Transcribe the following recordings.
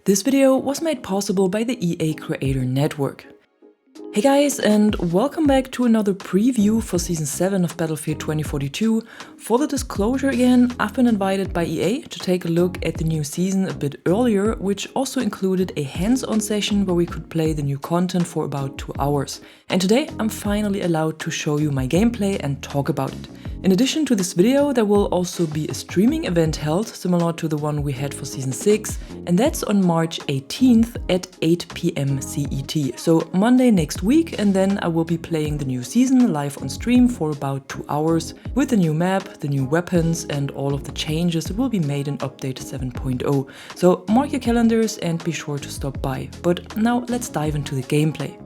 This video was made possible by the EA Creator Network. Hey guys, and welcome back to another preview for Season 7 of Battlefield 2042. For the disclosure again, I've been invited by EA to take a look at the new season a bit earlier, which also included a hands-on session where we could play the new content for about 2 hours. And today I'm finally allowed to show you my gameplay and talk about it. In addition to this video, there will also be a streaming event held, similar to the one we had for Season 6, and that's on March 18th at 8 PM CET, so Monday next week, and then I will be playing the new season live on stream for about 2 hours, with the new map, the new weapons, and all of the changes that will be made in Update 7.0. So mark your calendars and be sure to stop by. But now let's dive into the gameplay.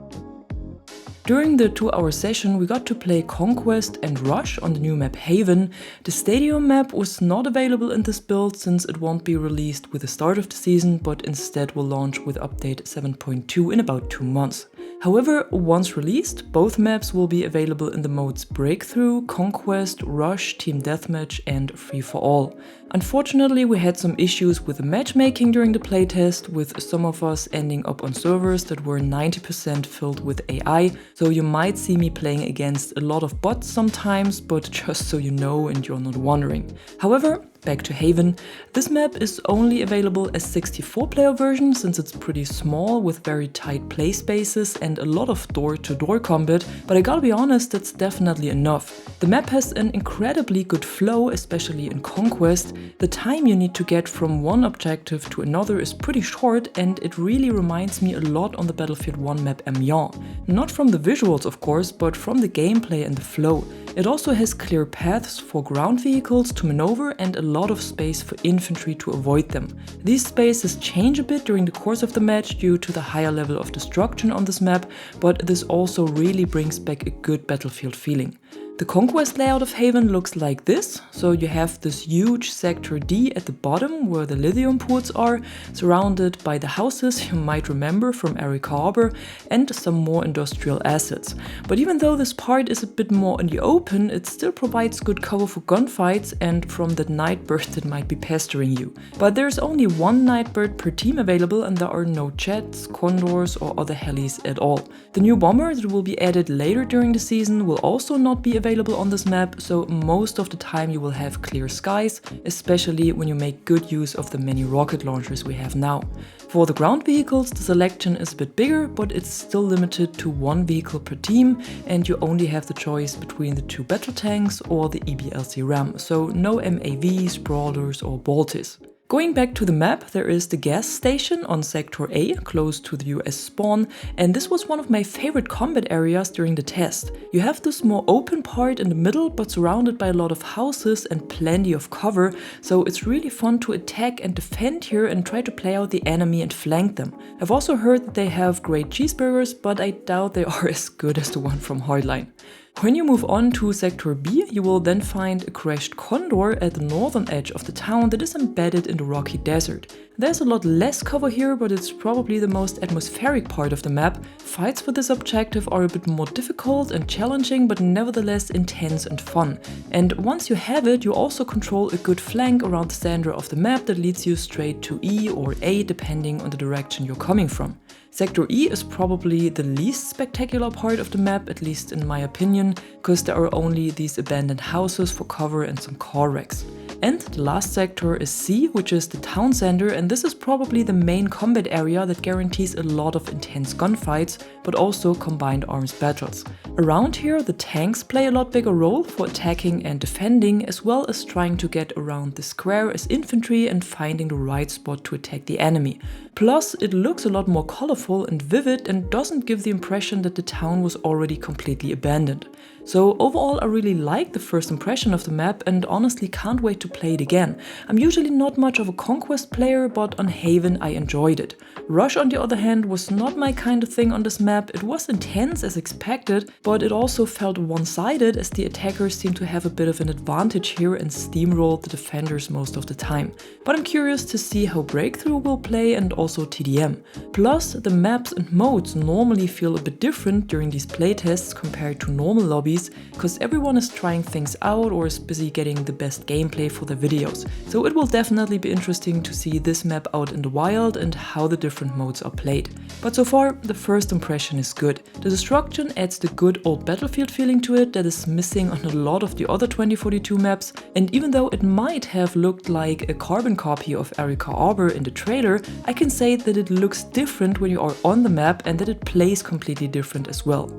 During the 2-hour session, we got to play Conquest and Rush on the new map Haven. The Stadium map was not available in this build since it won't be released with the start of the season, but instead will launch with update 7.2 in about 2 months. However, once released, both maps will be available in the modes Breakthrough, Conquest, Rush, Team Deathmatch and Free for All. Unfortunately, we had some issues with the matchmaking during the playtest, with some of us ending up on servers that were 90% filled with AI, so you might see me playing against a lot of bots sometimes, but just so you know and you're not wondering. However, back to Haven. This map is only available as 64-player version since it's pretty small with very tight play spaces and a lot of door-to-door combat, but I gotta be honest, that's definitely enough. The map has an incredibly good flow, especially in Conquest. The time you need to get from one objective to another is pretty short, and it really reminds me a lot on the Battlefield 1 map Amiens. Not from the visuals of course, but from the gameplay and the flow. It also has clear paths for ground vehicles to maneuver and a lot of space for infantry to avoid them. These spaces change a bit during the course of the match due to the higher level of destruction on this map, but this also really brings back a good Battlefield feeling. The Conquest layout of Haven looks like this, so you have this huge Sector D at the bottom where the lithium ports are, surrounded by the houses you might remember from Eric Harbour and some more industrial assets. But even though this part is a bit more in the open, it still provides good cover for gunfights and from that Nightbird that might be pestering you. But there's only one Nightbird per team available and there are no jets, condors or other helis at all. The new bomber that will be added later during the season will also not be available on this map, so most of the time you will have clear skies, especially when you make good use of the many rocket launchers we have now. For the ground vehicles, the selection is a bit bigger, but it's still limited to 1 vehicle per team, and you only have the choice between the 2 battle tanks or the EBLC Ram, so no MAVs, brawlers or bolters. Going back to the map, there is the gas station on Sector A, close to the US spawn, and this was one of my favorite combat areas during the test. You have this more open part in the middle, but surrounded by a lot of houses and plenty of cover, so it's really fun to attack and defend here and try to play out the enemy and flank them. I've also heard that they have great cheeseburgers, but I doubt they are as good as the one from Hardline. When you move on to Sector B, you will then find a crashed Condor at the northern edge of the town that is embedded in the rocky desert. There's a lot less cover here, but it's probably the most atmospheric part of the map. Fights for this objective are a bit more difficult and challenging, but nevertheless intense and fun. And once you have it, you also control a good flank around the center of the map that leads you straight to E or A depending on the direction you're coming from. Sector E is probably the least spectacular part of the map, at least in my opinion, because there are only these abandoned houses for cover and some car wrecks. And the last sector is C, which is the town center, and this is probably the main combat area that guarantees a lot of intense gunfights, but also combined arms battles. Around here, the tanks play a lot bigger role for attacking and defending, as well as trying to get around the square as infantry and finding the right spot to attack the enemy. Plus, it looks a lot more colorful and vivid and doesn't give the impression that the town was already completely abandoned. So overall, I really like the first impression of the map and honestly can't wait to play it again. I'm usually not much of a Conquest player, but on Haven I enjoyed it. Rush on the other hand was not my kind of thing on this map. It was intense as expected, but it also felt one-sided as the attackers seemed to have a bit of an advantage here and steamrolled the defenders most of the time. But I'm curious to see how Breakthrough will play and also TDM. Plus, the maps and modes normally feel a bit different during these playtests compared to normal lobbies, release, because everyone is trying things out or is busy getting the best gameplay for their videos. So it will definitely be interesting to see this map out in the wild and how the different modes are played. But so far, the first impression is good. The destruction adds the good old Battlefield feeling to it that is missing on a lot of the other 2042 maps, and even though it might have looked like a carbon copy of Erika Arbor in the trailer, I can say that it looks different when you are on the map and that it plays completely different as well.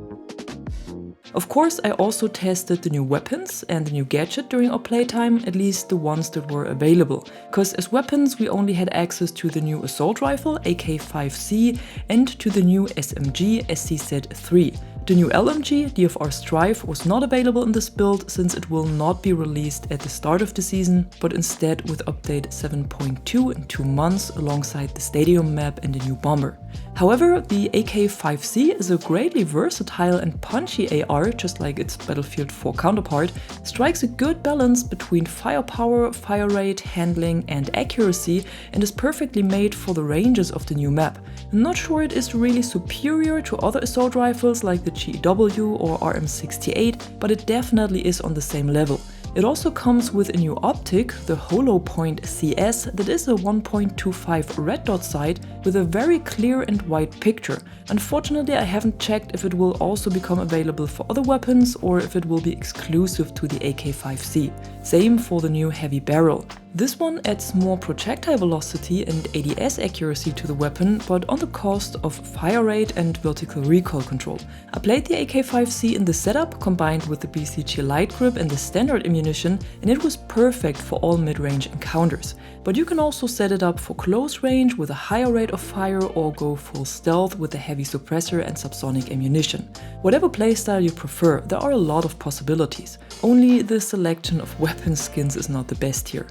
Of course, I also tested the new weapons and the new gadget during our playtime, at least the ones that were available. Because as weapons we only had access to the new assault rifle AK-5C and to the new SMG SCZ-3. The new LMG, DFR Strife, was not available in this build since it will not be released at the start of the season, but instead with update 7.2 in 2 months alongside the Stadium map and the new bomber. However, the AK-5C is a greatly versatile and punchy AR, just like its Battlefield 4 counterpart, strikes a good balance between firepower, fire rate, handling and accuracy, and is perfectly made for the ranges of the new map. I'm not sure it is really superior to other assault rifles like the GEW or RM68, but it definitely is on the same level. It also comes with a new optic, the Holo Point CS, that is a 1.25 red dot sight with a very clear and wide picture. Unfortunately, I haven't checked if it will also become available for other weapons or if it will be exclusive to the AK-5C. Same for the new heavy barrel. This one adds more projectile velocity and ADS accuracy to the weapon, but on the cost of fire rate and vertical recoil control. I played the AK-5C in the setup combined with the BCG light grip and the standard ammunition, and it was perfect for all mid-range encounters. But you can also set it up for close range with a higher rate of fire or go full stealth with a heavy suppressor and subsonic ammunition. Whatever playstyle you prefer, there are a lot of possibilities. Only the selection of weapon skins is not the best here.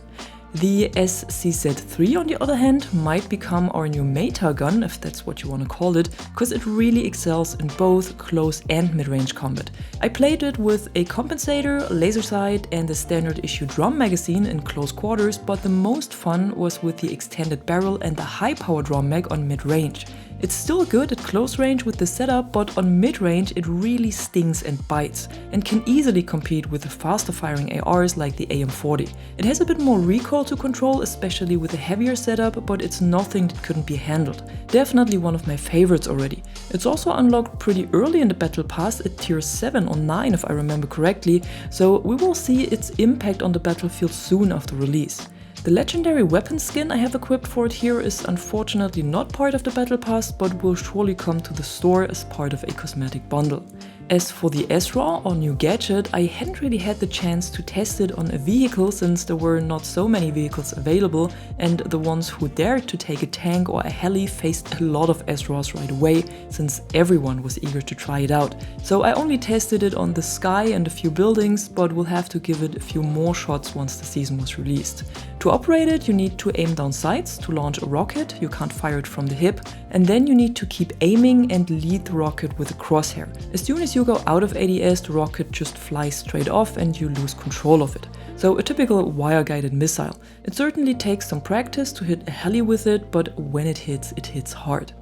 The SCZ-3 on the other hand might become our new meta gun, if that's what you want to call it, because it really excels in both close and mid-range combat. I played it with a compensator, laser sight and the standard issue drum magazine in close quarters, but the most fun was with the extended barrel and the high power drum mag on mid-range. It's still good at close range with the setup, but on mid-range it really stings and bites, and can easily compete with the faster firing ARs like the AM40. It has a bit more recoil to control, especially with a heavier setup, but it's nothing that couldn't be handled. Definitely one of my favorites already. It's also unlocked pretty early in the battle pass at tier 7 or 9 if I remember correctly, so we will see its impact on the battlefield soon after release. The legendary weapon skin I have equipped for it here is unfortunately not part of the battle pass, but will surely come to the store as part of a cosmetic bundle. As for the SRAW or new gadget, I hadn't really had the chance to test it on a vehicle since there were not so many vehicles available, and the ones who dared to take a tank or a heli faced a lot of SRAWs right away since everyone was eager to try it out. So I only tested it on the sky and a few buildings, but will have to give it a few more shots once the season was released. To operate it, you need to aim down sights to launch a rocket, you can't fire it from the hip, and then you need to keep aiming and lead the rocket with a crosshair. As soon as you go out of ADS, the rocket just flies straight off and you lose control of it. So a typical wire-guided missile. It certainly takes some practice to hit a heli with it, but when it hits hard.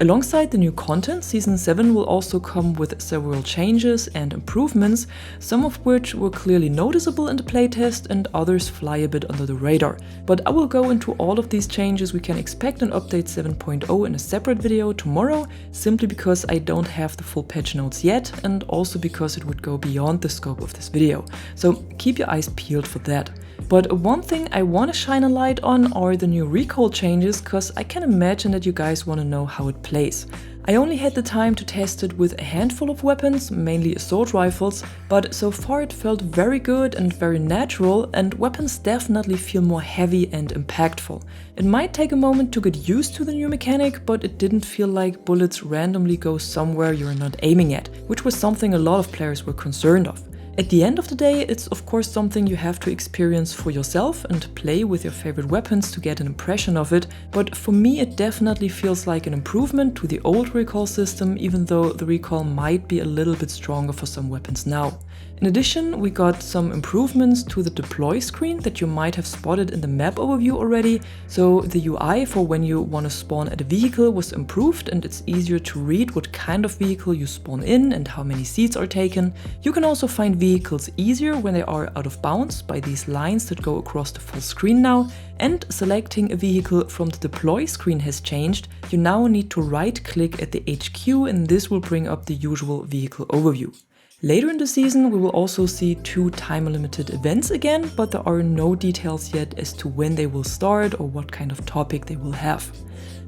Alongside the new content, Season 7 will also come with several changes and improvements, some of which were clearly noticeable in the playtest and others fly a bit under the radar. But I will go into all of these changes we can expect in Update 7.0 in a separate video tomorrow, simply because I don't have the full patch notes yet, and also because it would go beyond the scope of this video. So keep your eyes peeled for that. But one thing I want to shine a light on are the new recoil changes, cause I can imagine that you guys want to know how it plays. I only had the time to test it with a handful of weapons, mainly assault rifles, but so far it felt very good and very natural, and weapons definitely feel more heavy and impactful. It might take a moment to get used to the new mechanic, but it didn't feel like bullets randomly go somewhere you're not aiming at, which was something a lot of players were concerned of. At the end of the day, it's of course something you have to experience for yourself and play with your favorite weapons to get an impression of it, but for me it definitely feels like an improvement to the old recoil system, even though the recoil might be a little bit stronger for some weapons now. In addition, we got some improvements to the deploy screen that you might have spotted in the map overview already. So the UI for when you want to spawn at a vehicle was improved, and it's easier to read what kind of vehicle you spawn in and how many seats are taken. You can also find vehicles easier when they are out of bounds by these lines that go across the full screen now. And selecting a vehicle from the deploy screen has changed. You now need to right click at the HQ, and this will bring up the usual vehicle overview. Later in the season, we will also see 2 time-limited events again, but there are no details yet as to when they will start or what kind of topic they will have.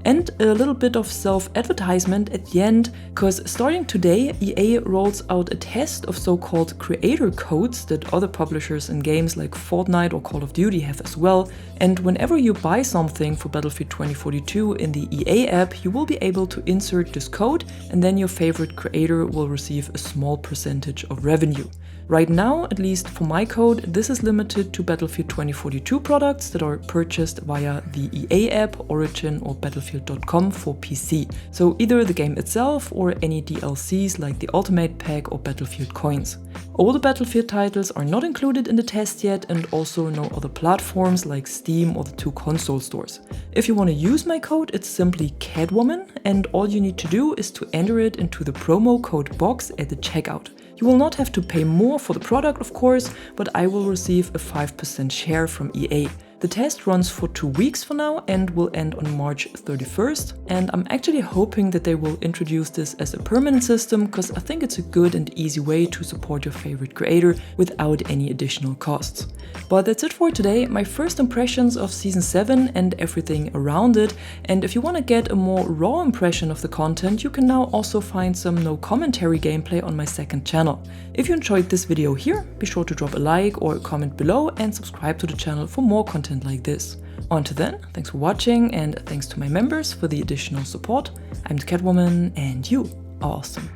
And a little bit of self-advertisement at the end, because starting today, EA rolls out a test of so-called creator codes that other publishers in games like Fortnite or Call of Duty have as well. And whenever you buy something for Battlefield 2042 in the EA app, you will be able to insert this code, and then your favorite creator will receive a small percentage of revenue. Right now, at least for my code, this is limited to Battlefield 2042 products that are purchased via the EA app, Origin or Battlefield.com for PC. So either the game itself or any DLCs like the Ultimate Pack or Battlefield coins. All the Battlefield titles are not included in the test yet, and also no other platforms like Steam or the 2 console stores. If you want to use my code, it's simply Catwoman, and all you need to do is to enter it into the promo code box at the checkout. You will not have to pay more for the product, of course, but I will receive a 5% share from EA. The test runs for 2 weeks for now and will end on March 31st, and I'm actually hoping that they will introduce this as a permanent system, because I think it's a good and easy way to support your favorite creator without any additional costs. But that's it for today, my first impressions of Season 7 and everything around it, and if you want to get a more raw impression of the content, you can now also find some no commentary gameplay on my second channel. If you enjoyed this video here, be sure to drop a like or a comment below and subscribe to the channel for more content like this. Until then, thanks for watching, and thanks to my members for the additional support. I'm the Catwoman, and you are awesome.